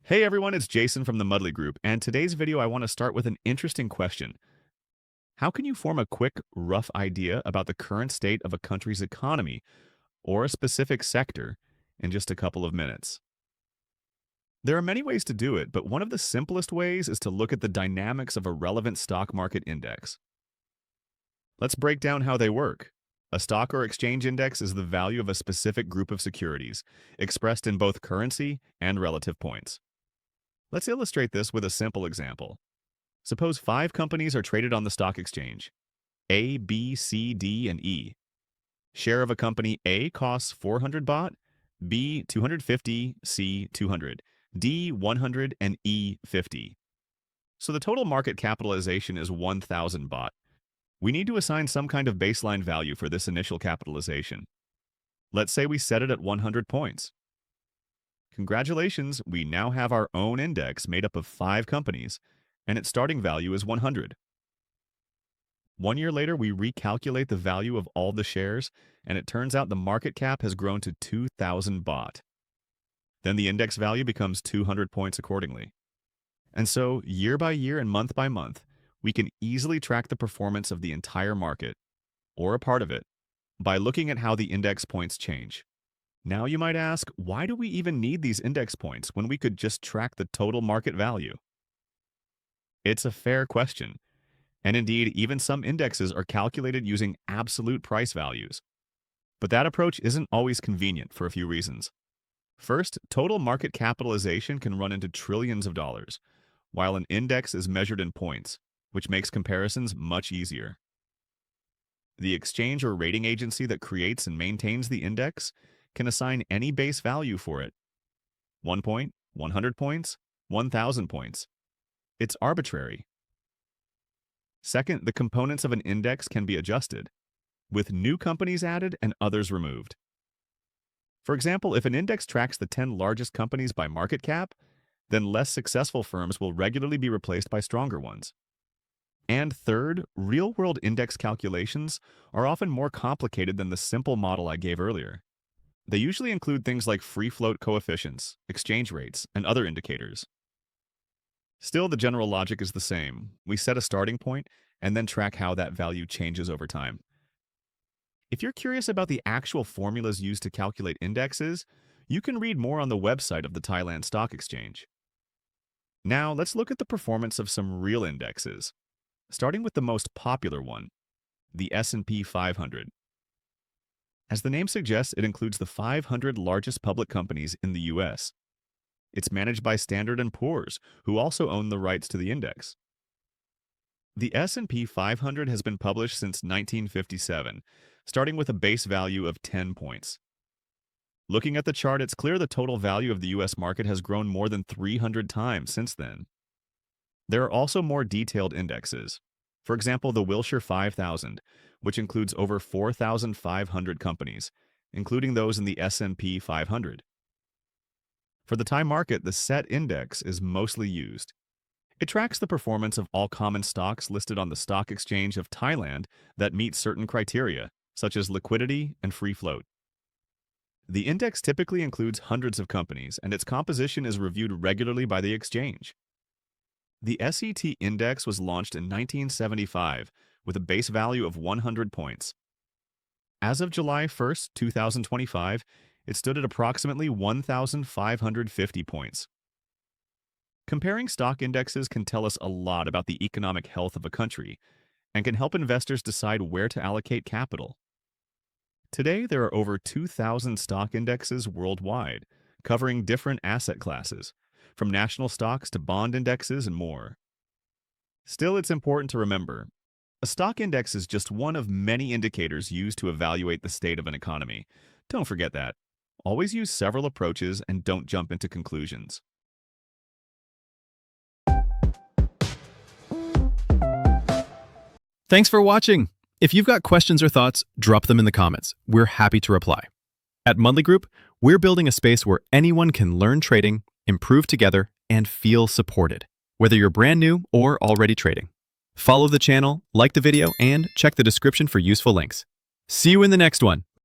Hey everyone, it's Jason from the Mudley Group, and today's video I want to start with an interesting question. How can you form a quick, rough idea about the current state of a country's economy or a specific sector in just a couple of minutes? There are many ways to do it, but one of the simplest ways is to look at the dynamics of a relevant stock market index. Let's break down how they work. A stock or exchange index is the value of a specific group of securities, expressed in both currency and relative points. Let's illustrate this with a simple example. Suppose 5 companies are traded on the stock exchange: A, B, C, D, and E. Share of a company A costs 400 baht, B 250, C 200, D 100, and E 50. So the total market capitalization is 1,000 baht. We need to assign some kind of baseline value for this initial capitalization. Let's say we set it at 100 points. Congratulations, we now have our own index made up of 5 companies, and its starting value is 100. 1 year later, we recalculate the value of all the shares, and it turns out the market cap has grown to 2,000 baht. Then the index value becomes 200 points accordingly. And so, year by year and month by month, we can easily track the performance of the entire market, or a part of it, by looking at how the index points change. Now you might ask, why do we even need these index points when we could just track the total market value? It's a fair question. And indeed, even some indexes are calculated using absolute price values. But that approach isn't always convenient for a few reasons. First, total market capitalization can run into trillions of dollars, while an index is measured in points, which makes comparisons much easier. The exchange or rating agency that creates and maintains the index can assign any base value for it: 1 point, 100 points, 1,000 points. It's arbitrary. Second, the components of an index can be adjusted, with new companies added and others removed. For example, if an index tracks the 10 largest companies by market cap, then less successful firms will regularly be replaced by stronger ones. And third, real-world index calculations are often more complicated than the simple model I gave earlier. They usually include things like free float coefficients, exchange rates, and other indicators. Still, the general logic is the same. We set a starting point and then track how that value changes over time. If you're curious about the actual formulas used to calculate indexes, you can read more on the website of the Thailand Stock Exchange. Now, let's look at the performance of some real indexes, starting with the most popular one, the S&P 500. As the name suggests, it includes the 500 largest public companies in the US. It's managed by Standard & Poor's, who also own the rights to the index. The S&P 500 has been published since 1957, starting with a base value of 10 points. Looking at the chart, it's clear the total value of the US market has grown more than 300 times since then. There are also more detailed indexes. For example, the Wilshire 5000, which includes over 4,500 companies, including those in the S&P 500. For the Thai market, the SET index is mostly used. It tracks the performance of all common stocks listed on the Stock Exchange of Thailand that meet certain criteria, such as liquidity and free float. The index typically includes hundreds of companies, and its composition is reviewed regularly by the exchange. The SCT Index was launched in 1975 with a base value of 100 points. As of July 1, 2025, it stood at approximately 1,550 points. Comparing stock indexes can tell us a lot about the economic health of a country and can help investors decide where to allocate capital. Today, there are over 2,000 stock indexes worldwide, covering different asset classes, from national stocks to bond indexes and more. Still, it's important to remember, a stock index is just one of many indicators used to evaluate the state of an economy. Don't forget that. Always use several approaches and don't jump into conclusions. Thanks for watching. If you've got questions or thoughts, drop them in the comments. We're happy to reply. At Mudley Group, we're building a space where anyone can learn trading, improve together, and feel supported, whether you're brand new or already trading. Follow the channel, like the video, and check the description for useful links. See you in the next one.